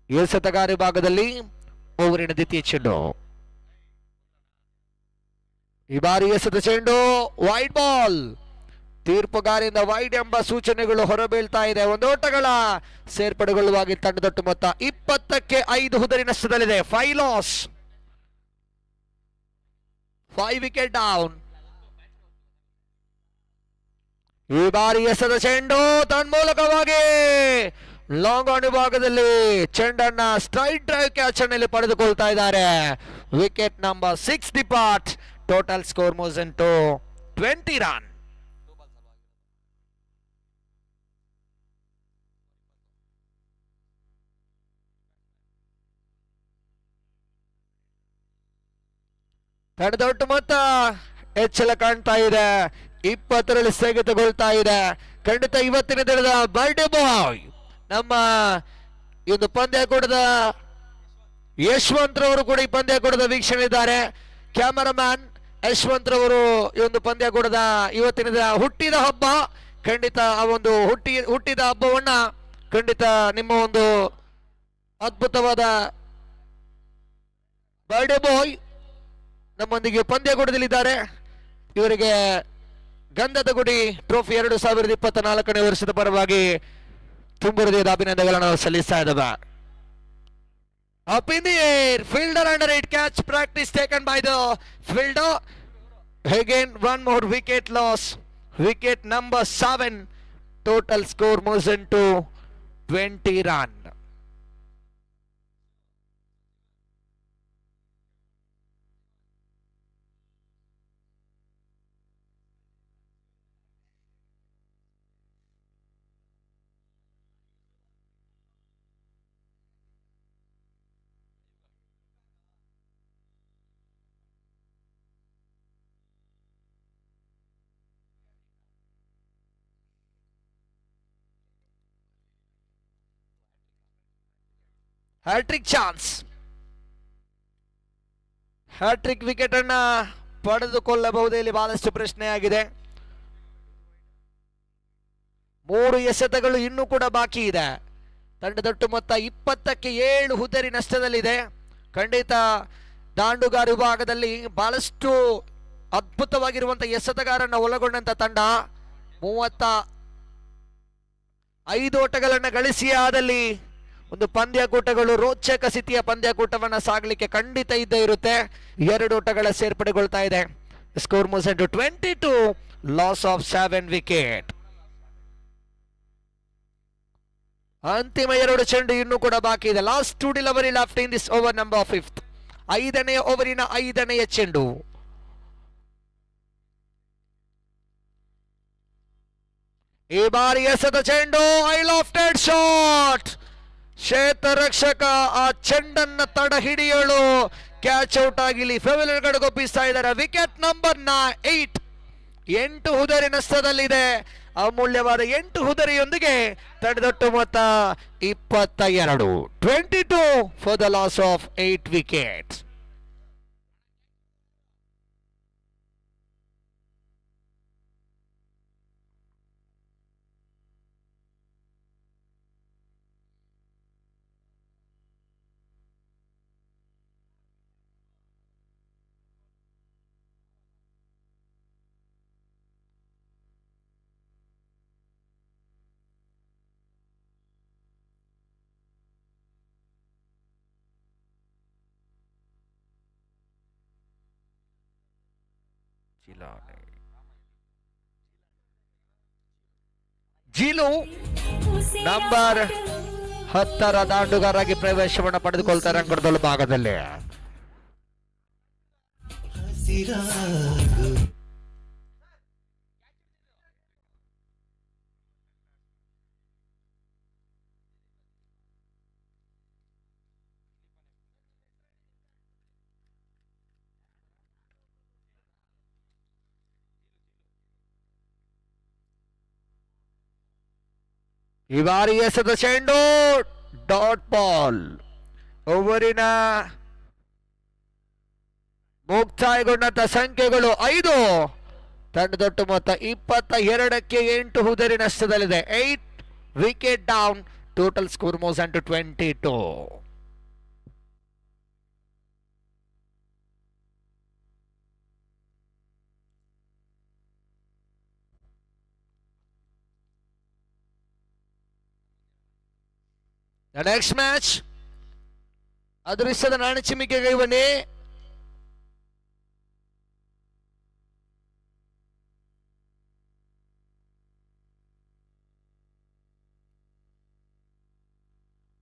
ಎಸೆತಗಾರ ಭಾಗದಲ್ಲಿ ಓವರಿನ ದ್ವಿತೀಯ ಚೆಂಡು. ಈ ಬಾರಿ ಎಸೆದ ಚೆಂಡು ವೈಡ್ ಬಾಲ್. ತೀರ್ಪುಗಾರಿಂದ ವೈಡ್ ಎಂಬ ಸೂಚನೆಗಳು ಹೊರಬೀಳ್ತಾ ಇದೆ. ಒಂದೋಟಗಳ ಸೇರ್ಪಡೆಗೊಳ್ಳುವಾಗಿ ತಂಡದೊಟ್ಟು ಮೊತ್ತ 20ಕ್ಕೆ 5 ಹುದರಿ ನಷ್ಟದಲ್ಲಿದೆ. 5 ಲಾಸ್, 5 ವಿಕೆಟ್ ಡೌನ್. ಈ ಬಾರಿ ಎಸೆದ ಚೆಂಡು ತನ್ಮೂಲಕವಾಗಿ ಲಾಂಗ್ ಆನ್ ವಿಭಾಗದಲ್ಲಿ ಚೆಂಡನ್ನ ಸ್ಟ್ರೈಟ್ ಡ್ರೈವ್ ಕ್ಯಾಚ್ ಅನ್ನಲ್ಲಿ ಪಡೆದುಕೊಳ್ತಾ ಇದ್ದಾರೆ. Wicket number 6 depart. Total score moves into 20 run. ತಂಡದೊಟ್ಟು ಮೊತ್ತ ಹೆಚ್ಚಳ ಕಾಣ್ತಾ ಇದೆ. 20ರಲ್ಲಿ ಸ್ಥಗಿತಗೊಳ್ತಾ ಇದೆ. ಖಂಡಿತ ಇವತ್ತಿನ ದಿನದ ಬರ್ಡೇ ಬಾಯ್ ನಮ್ಮ ಈ ಒಂದು ಪಂದ್ಯಾಕೂಟದ ಯಶವಂತ್ ರವರು ಕೂಡ ಈ ಪಂದ್ಯಾಕೂಟದ ವೀಕ್ಷಣೆ ಇದ್ದಾರೆ. ಕ್ಯಾಮರಾಮ್ಯಾನ್ ಯಶವಂತ್ ರವರು ಈ ಒಂದು ಪಂದ್ಯಾಕೂಟದ ಇವತ್ತಿನ ಹುಟ್ಟಿದ ಹಬ್ಬ. ಖಂಡಿತ ಆ ಒಂದು ಹುಟ್ಟಿದ ಹಬ್ಬವನ್ನ ಖಂಡಿತ ನಿಮ್ಮ ಒಂದು ಅದ್ಭುತವಾದ ಬರ್ಡೇ ಬಾಯ್ ನಮ್ಮೊಂದಿಗೆ ಪಂದ್ಯಾಕೂಟದಲ್ಲಿದ್ದಾರೆ. ಇವರಿಗೆ ಗಂಧದ ಗುಡಿ ಟ್ರೋಫಿ 2024ನೇ ವರ್ಷದ ಪರವಾಗಿ ತುಂಬು ಹೃದಯದ ಅಭಿನಂದನೆಗಳನ್ನು ಸಲ್ಲಿಸ್ತಾ ಇದ್ದಾವೆ. Up in the air, fielder under it, catch practice taken by the fielder. Again, one more wicket loss. Wicket number 7. Total score moves into 20 run. Hattrick chance. Hattrick wicket ಅನ್ನ ಪಡೆದುಕೊಳ್ಳಬಹುದೇ ಇಲ್ಲಿ ಬಹಳಷ್ಟು ಪ್ರಶ್ನೆಯಾಗಿದೆ. 3 ಎಸೆತಗಳು ಇನ್ನೂ ಕೂಡ ಬಾಕಿ ಇದೆ. ತಂಡದೊಟ್ಟು ಮೊತ್ತ 20ಕ್ಕೆ 7 ಹುದರಿ ನಷ್ಟದಲ್ಲಿದೆ. ಖಂಡಿತ ದಾಂಡುಗಾರ ವಿಭಾಗದಲ್ಲಿ ಬಹಳಷ್ಟು ಅದ್ಭುತವಾಗಿರುವಂತಹ ಎಸೆತಗಾರನ್ನ ಒಳಗೊಂಡಂತ ತಂಡ 35 ಓಟಗಳನ್ನು ಗಳಿಸಿ ಆದಲ್ಲಿ ಒಂದು ಪಂದ್ಯಾಕೂಟಗಳು ರೋಚಕ ಸ್ಥಿತಿಯ ಪಂದ್ಯಾಕೂಟವನ್ನ ಸಾಗಲಿಕ್ಕೆ ಖಂಡಿತ ಇದ್ದೇ ಇರುತ್ತೆ. 2 ಓಟಗಳ ಸೇರ್ಪಡೆಗೊಳ್ತಾ ಇದೆ. Score moves into 22, loss of 7 wicket. ಅಂತಿಮ 2 ಚೆಂಡು ಇನ್ನೂ ಕೂಡ ಬಾಕಿ ಇದೆ. Last 2 delivery left in this over number 5th. 5ನೇ ಓವರಿನ 5ನೇ ಚೆಂಡು. ಈ ಬಾರಿ ಎಸೆದ ಚೆಂಡು ಐ ಲಾಫ್ಟೆಡ್ ಶಾಟ್. ಕ್ಷೇತ್ರರಕ್ಷಕ ಆ ಚೆಂಡನ್ನ ತಡ ಹಿಡಿಯಲು ಕ್ಯಾಚ್ ಔಟ್ ಆಗಿ ಫೆವಿಲರ್ ಗಡಗೊಪ್ಪಿಸ್ತಾ ಇದ್ದಾರೆ. Wicket number 8. 8 ಹುದರಿ ನಷ್ಟದಲ್ಲಿದೆ. ಅಮೂಲ್ಯವಾದ 8 ಹುದರಿಯೊಂದಿಗೆ ತಂಡದೊಟ್ಟು ಮೊತ್ತ 22. 22 for the loss of 8 wickets. ಜೀಲು ನಂಬರ್ 10ರ ದಾಂಡುಗಾರಾಗಿ ಪ್ರವೇಶವನ್ನು ಪಡೆದುಕೊಳ್ತಾರೆ ಅಂಗಡದೊಳ ಭಾಗದಲ್ಲಿ. ಹಸಿರಾಗು ಈ ಬಾರಿ ಎಸೆದ ಚೆಂಡು ಡಾಟ್ ಬಾಲ್. ಓವರಿನ ಮುಕ್ತಾಯಗೊಂಡಂತ ಸಂಖ್ಯೆಗಳು 5. ತಂಡದೊಟ್ಟು ಮೊತ್ತ 22ಕ್ಕೆ 8 ಹುದರಿ ನಷ್ಟದಲ್ಲಿದೆ. 8 wicket down. Total score moves on to 22. The next match, ಅದೃಷ್ಟದ ನಾಣ್ಯ ಚಿಮ್ಮಿಕೆಗೆ ಬನ್ನಿ.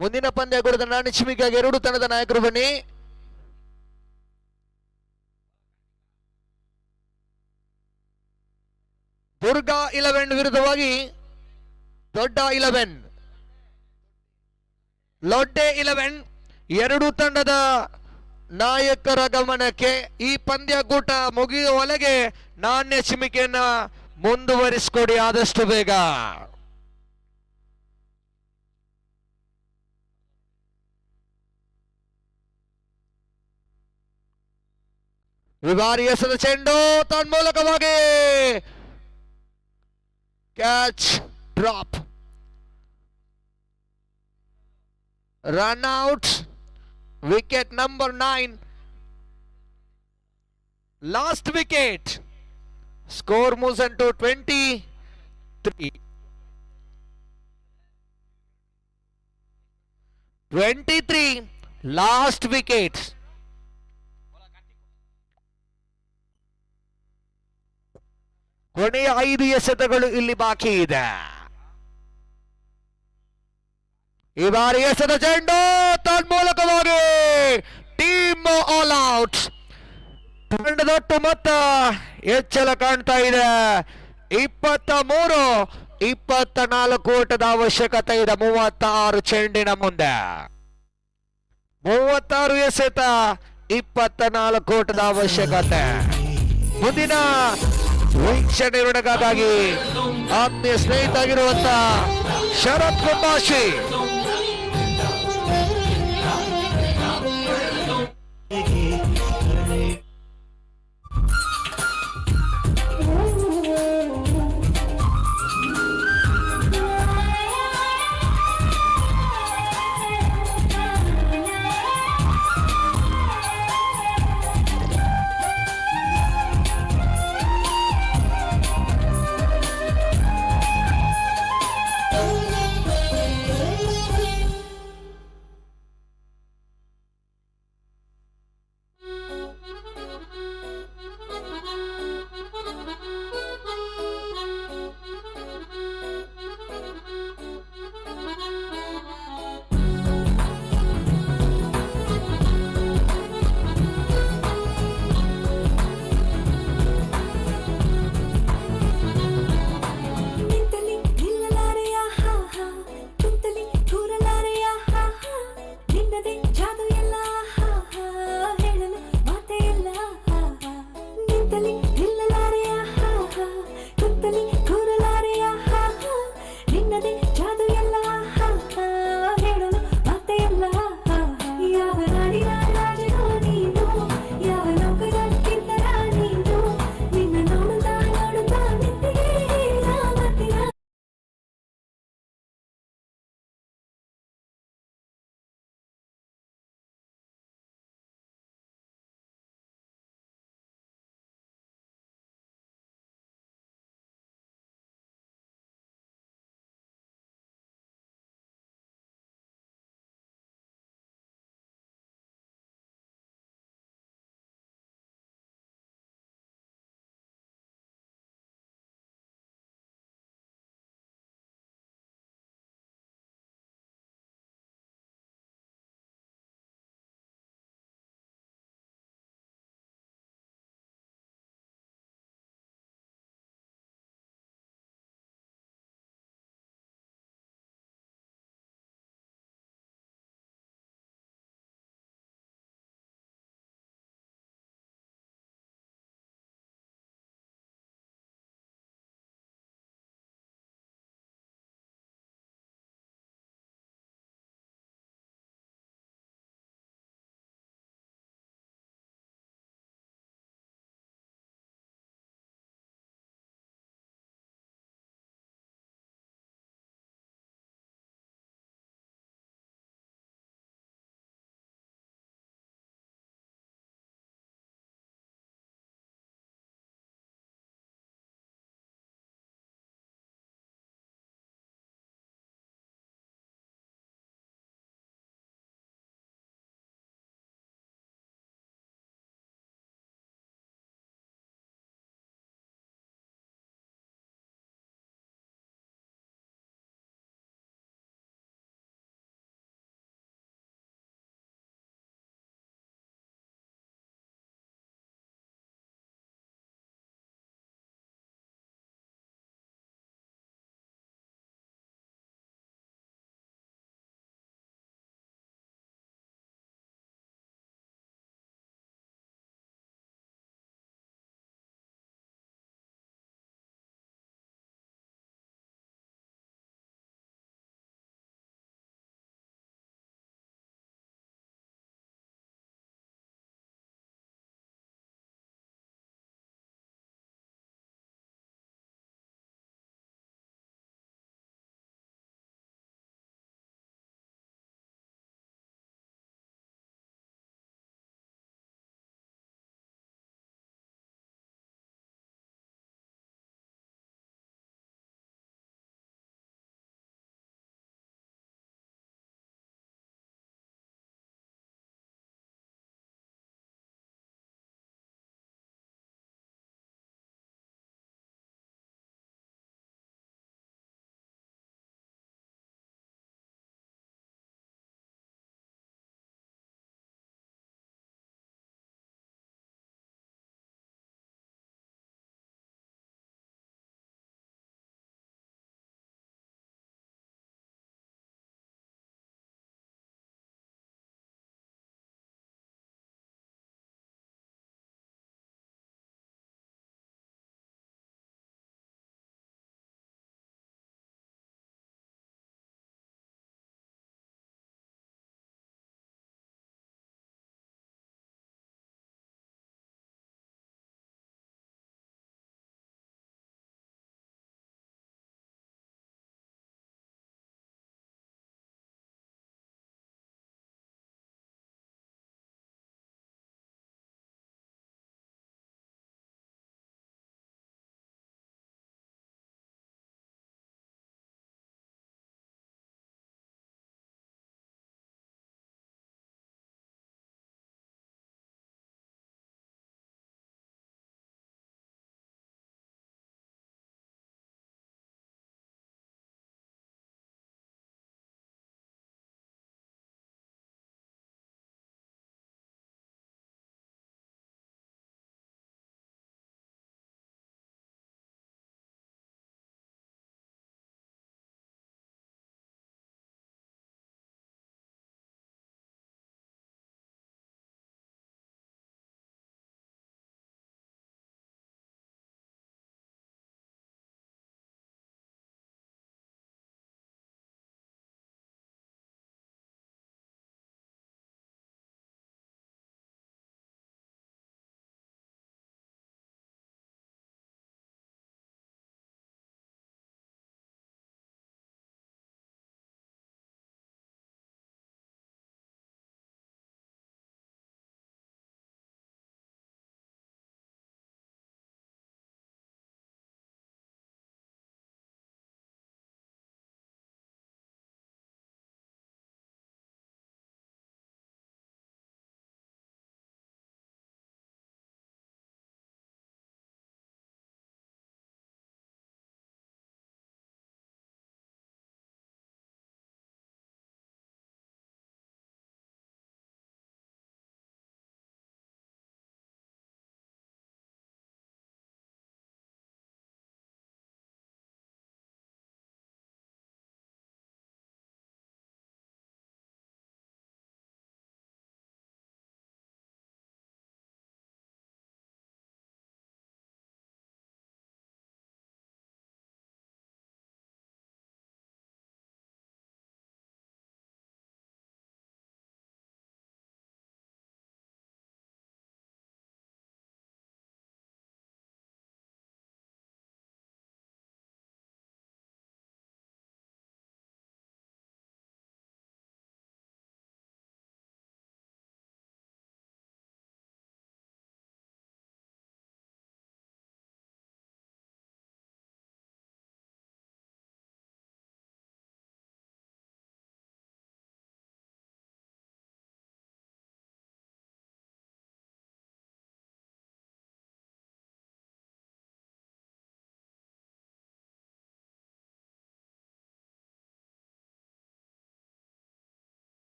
ಮುಂದಿನ ಪಂದ್ಯ ಗುಡದ ನಾಣ್ಯ ಚಿಮ್ಮಿಕೆಗೆ 2 ತಂಡದ ನಾಯಕರು ಬನ್ನಿ. ದುರ್ಗಾ 11 ವಿರುದ್ಧವಾಗಿ ದೊಡ್ಡ 11, ಲೊಡ್ಡೆ 11. 2 ತಂಡದ ನಾಯಕರ ಗಮನಕ್ಕೆ ಈ ಪಂದ್ಯಕೂಟ ಮುಗಿಯುವವರೆಗೆ ನಾಣ್ಯ ಚಿಮ್ಮಿಕೆಯನ್ನ ಮುಂದುವರಿಸಿಕೊಡಿ ಆದಷ್ಟು ಬೇಗ. ವಿವಾರಿ ಎಸೆದ ಚೆಂಡು ತನ್ಮೂಲಕವಾಗಿ catch drop. Run out. Wicket number 9. Last wicket. Score moves into 23. 23. Last wicket. ಕೊನೆಯ 5 ಎಸೆತಗಳು ಇಲ್ಲಿ ಬಾಕಿ ಇದೆ. ಈ ಬಾರಿ ಎಸೆದ ಚೆಂಡು ತನ್ಮೂಲಕವಾಗಿ ಟೀಮ್ ಆಲ್ ಔಟ್. ತಂಡದೊಟ್ಟು ಮೊತ್ತ ಹೆಚ್ಚಳ ಕಾಣ್ತಾ ಇದೆ. 23, 24 ಓಟದ ಅವಶ್ಯಕತೆ ಇದೆ 36 ಚೆಂಡಿನ ಮುಂದೆ. 36 ಎಸೆತ, 24 ಓಟದ ಅವಶ್ಯಕತೆ. ಮುಂದಿನ ವೀಕ್ಷಣೆ ನೋಡಕ್ಕಾಗಿ ಆತ್ಮೀಯ ಸ್ನೇಹಿತರಾಗಿರುವಂತ ಶರತ್ ಕುಂಬಾಶಿ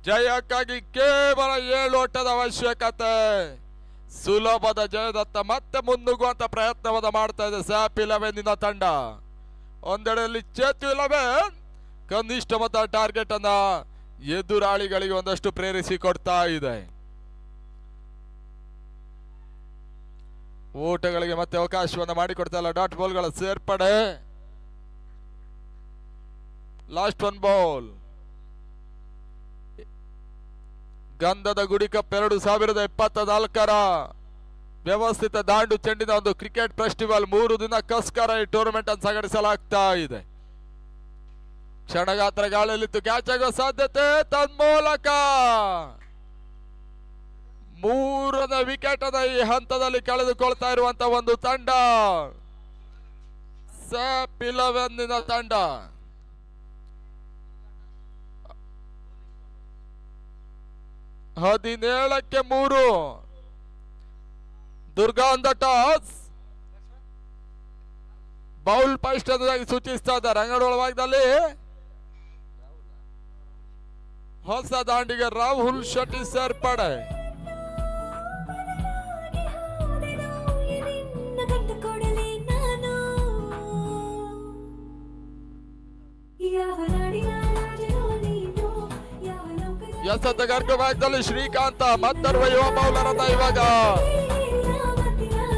ಜಯಕ್ಕಾಗಿ ಕೇವಲ 7 ಓಟದ ಅವಶ್ಯಕತೆ. ಸುಲಭದ ಜಯದತ್ತ ಮತ್ತೆ ಮುನ್ನುಗ್ಗುವಂತ ಪ್ರಯತ್ನವನ್ನ ಮಾಡ್ತಾ ಇದೆ ಸ್ಯಾಪ್ 11 ತಂಡ. ಒಂದೆಡೆಯಲ್ಲಿ ಚೇತು 11 ಕನಿಷ್ಠ ಮೊತ್ತ ಟಾರ್ಗೆಟ್ ಅನ್ನ ಎದುರಾಳಿಗಳಿಗೆ ಒಂದಷ್ಟು ಪ್ರೇರಿಸಿ ಕೊಡ್ತಾ ಇದೆ. ಓಟಗಳಿಗೆ ಮತ್ತೆ ಅವಕಾಶವನ್ನು ಮಾಡಿಕೊಡ್ತಾ ಇಲ್ಲ. ಡಾಟ್ ಬಾಲ್ಗಳ ಸೇರ್ಪಡೆ. Last 1 ball. ಗಂಧದ ಗುಡಿ ಕಪ್ 2024 ವ್ಯವಸ್ಥಿತ ದಾಂಡು ಚೆಂಡಿನ ಒಂದು ಕ್ರಿಕೆಟ್ ಫೆಸ್ಟಿವಲ್ 3 ದಿನ ಕಸ್ಕರ ಈ ಟೂರ್ನಮೆಂಟ್ ಅನ್ನು ಸಂಘಟಿಸಲಾಗ್ತಾ ಇದೆ. ಕ್ಷಣಗಾತ್ರ ಗಾಳಿಯಲ್ಲಿತ್ತು, ಕ್ಯಾಚ್ ಆಗೋ ಸಾಧ್ಯತೆ. ತನ್ಮೂಲಕ 3ನೇ ವಿಕೆಟ್ ಅನ್ನ ಈ ಹಂತದಲ್ಲಿ ಕಳೆದುಕೊಳ್ತಾ ಇರುವಂತ ಒಂದು ತಂಡ ಸ್ಯಾಪ್ 11 ತಂಡ. ಹದಿನೇಳಕ್ಕೆ 3 Durga on the toss. Bowl first ಅನ್ನೋದಾಗಿ ಸೂಚಿಸ್ತಾ ಇದ್ದಾರೆ. ಅಂಗಡಿ ಒಳಭಾಗದಲ್ಲಿ ಹೊಸ ದಾಂಡಿಗೆ ರಾಹುಲ್ ಶೆಟ್ಟಿ ಸೇರ್ಪಡೆ. ಎಸೆತ ಗರ್ಭಭಾಗದಲ್ಲಿ ಶ್ರೀಕಾಂತ ಮತ್ತರ್ವ ಯುವ ಬೌಲರ್ ಅಂತ ಇವಾಗ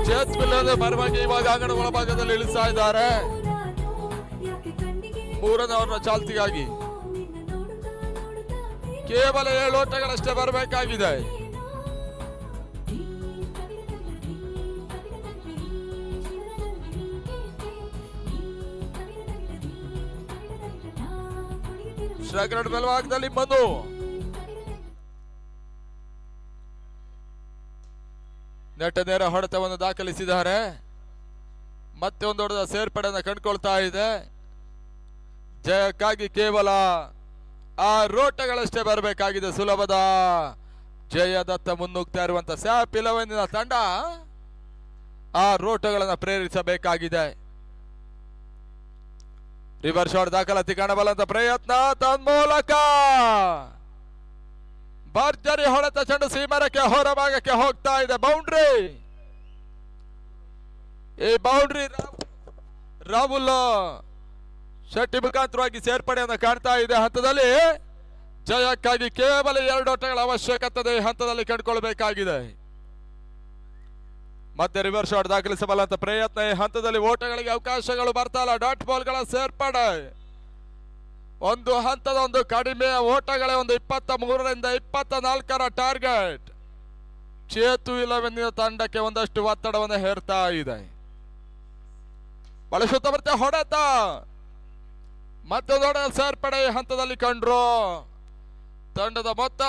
ಚೇತ್ ಮಿಲ್ಲರ್ ಪರವಾಗಿ ಇವಾಗ ಅಂಗಡಿ ಒಳಭಾಗದಲ್ಲಿ ಇಳಿಸ್ತಾ ಇದ್ದಾರೆ 3ನೇ ಓವರ್ನ ಚಾಲ್ತಿಗಾಗಿ. ಕೇವಲ 7 ಓಟಗಳಷ್ಟೇ ಬರಬೇಕಾಗಿದೆ. ಶ್ರೀಕರಣ್ ಮೇಲ್ಭಾಗದಲ್ಲಿ ಮನು. ನೆಟ್ಟ ನೇರ ಹೊಡೆತವನ್ನು ದಾಖಲಿಸಿದ್ದಾರೆ. ಮತ್ತೆ ಒಂದು ಹೊಡೆದ ಸೇರ್ಪಡೆಯನ್ನು ಕಂಡುಕೊಳ್ತಾ ಇದೆ. ಜಯಕ್ಕಾಗಿ ಕೇವಲ 6 ಓಟಗಳಷ್ಟೇ ಬರಬೇಕಾಗಿದೆ. ಸುಲಭದ ಜಯದತ್ತ ಮುನ್ನುಗ್ತಾ ಇರುವಂತ ಸ್ಯಾಪ್ 11 ತಂಡ 6 ಓಟಗಳನ್ನು ಪ್ರೇರಿಸಬೇಕಾಗಿದೆ. ರಿವರ್ಸ್ ಶಾಟ್ ದಾಖಲಾತಿ ಕಾಣಬಲ್ಲಂತ ಪ್ರಯತ್ನ. ತನ್ಮೂಲಕ ಭರ್ಜರಿ ಹೊಡೆತ ಚೆಂಡು ಸೀಮರಕ್ಕೆ ಹೊರಭಾಗಕ್ಕೆ ಹೋಗ್ತಾ ಇದೆ. ಬೌಂಡ್ರಿ. ಈ ಬೌಂಡ್ರಿ ರಾಹುಲ್ ಶೆಟ್ಟಿ ಮುಖಾಂತರವಾಗಿ ಸೇರ್ಪಡೆಯನ್ನು ಕಾಣ್ತಾ ಇದೆ. ಹಂತದಲ್ಲಿ ಜಯಕ್ಕಾಗಿ ಕೇವಲ 2 ಓಟಗಳ ಅವಶ್ಯಕತೆ ಹಂತದಲ್ಲಿ ಕಂಡುಕೊಳ್ಬೇಕಾಗಿದೆ. ಮತ್ತೆ ರಿವರ್ಸ್ ಶಾಟ್ ದಾಖಲಿಸಬಲ್ಲಂತ ಪ್ರಯತ್ನ. ಈ ಹಂತದಲ್ಲಿ ಓಟಗಳಿಗೆ ಅವಕಾಶಗಳು ಬರ್ತಾ ಇಲ್ಲ. ಡಾಟ್ ಬಾಲ್ಗಳ ಸೇರ್ಪಡೆ. ಒಂದು ಹಂತದ ಒಂದು ಕಡಿಮೆ ಓಟಗಳೇ ಒಂದು 23ರಿಂದ 24 ಟಾರ್ಗೆಟ್. ಚೇತು 11 ತಂಡಕ್ಕೆ ಒಂದಷ್ಟು ಒತ್ತಡವನ್ನು ಹೇರ್ತಾ ಇದೆ. ಬಳಸುತ್ತಾ ಬರ್ತಾ ಹೊಡೆತ. ಮತ್ತೊಂದು ಹೊಡೆತ ಸೇರ್ಪಡೆ ಹಂತದಲ್ಲಿ ಕಂಡ್ರು. ತಂಡದ ಮೊತ್ತ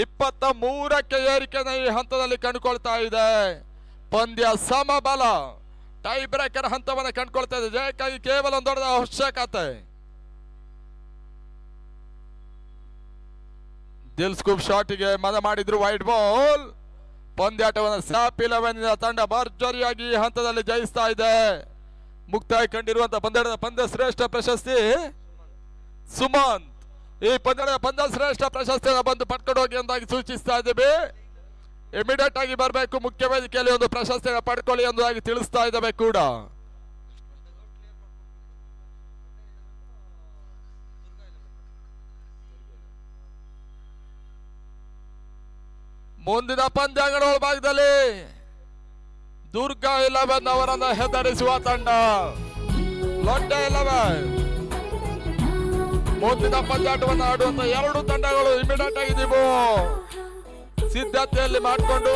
23ಕ್ಕೆ ಏರಿಕೆನ ಈ ಹಂತದಲ್ಲಿ ಕಂಡುಕೊಳ್ತಾ ಇದೆ. ಪಂದ್ಯ ಸಮಬಲ ಟೈ ಬ್ರೇಕರ್ ಹಂತವನ್ನು ಕಂಡುಕೊಳ್ತಾ ಇದೆ. ಜಯಕ್ಕಾಗಿ ಕೇವಲ ಒಂದು ಹೊಡೆದ ಅವಶ್ಯಕತೆ. ದಿಲ್ ಸ್ಕೂಪ್ ಶಾಟಿಗೆ ಮನ ಮಾಡಿದ್ರು. Wide ball. ಪಂದ್ಯಾಟವನ್ನು ಸ್ಯಾಪ್ 11 ತಂಡ ಭರ್ಜರಿಯಾಗಿ ಈ ಹಂತದಲ್ಲಿ ಜಯಿಸ್ತಾ ಇದೆ. ಮುಕ್ತಾಯ ಕಂಡಿರುವಂತಹ ಪಂದ್ಯದ ಪಂದ್ಯ ಶ್ರೇಷ್ಠ ಪ್ರಶಸ್ತಿ ಸುಮಂತ್. ಈ ಪಂದ್ಯದ ಪಂದ್ಯ ಶ್ರೇಷ್ಠ ಪ್ರಶಸ್ತಿಯನ್ನು ಬಂದು ಪಡ್ಕೊಂಡು ಹೋಗಿ ಎಂದಾಗಿ ಸೂಚಿಸ್ತಾ ಇದ್ದೇವೆ. ಇಮಿಡಿಯೇಟ್ ಆಗಿ ಬರಬೇಕು, ಮುಖ್ಯ ವೇದಿಕೆಯಲ್ಲಿ ಒಂದು ಪ್ರಶಸ್ತಿಯನ್ನು ಪಡ್ಕೊಳ್ಳಿ ಎಂಬುದಾಗಿ ತಿಳಿಸ್ತಾ ಇದ್ದೇವೆ ಕೂಡ. ಮುಂದಿನ ಪಂದ್ಯಾಂಗಣ ಭಾಗದಲ್ಲಿ ದುರ್ಗಾ 11 ಅವರನ್ನು ಹೆದರಿಸುವ ತಂಡ ಲೊಡ್ಡೆ 11. ಮುಂದಿನ ಪಂದ್ಯಾಟವನ್ನು ಆಡುವಂತ 2 ತಂಡಗಳು ಇಮಿಡಿಯೇಟ್ ಆಗಿ ನೀವು ಸಿದ್ಧತೆಯಲ್ಲಿ ಮಾಡಿಕೊಂಡು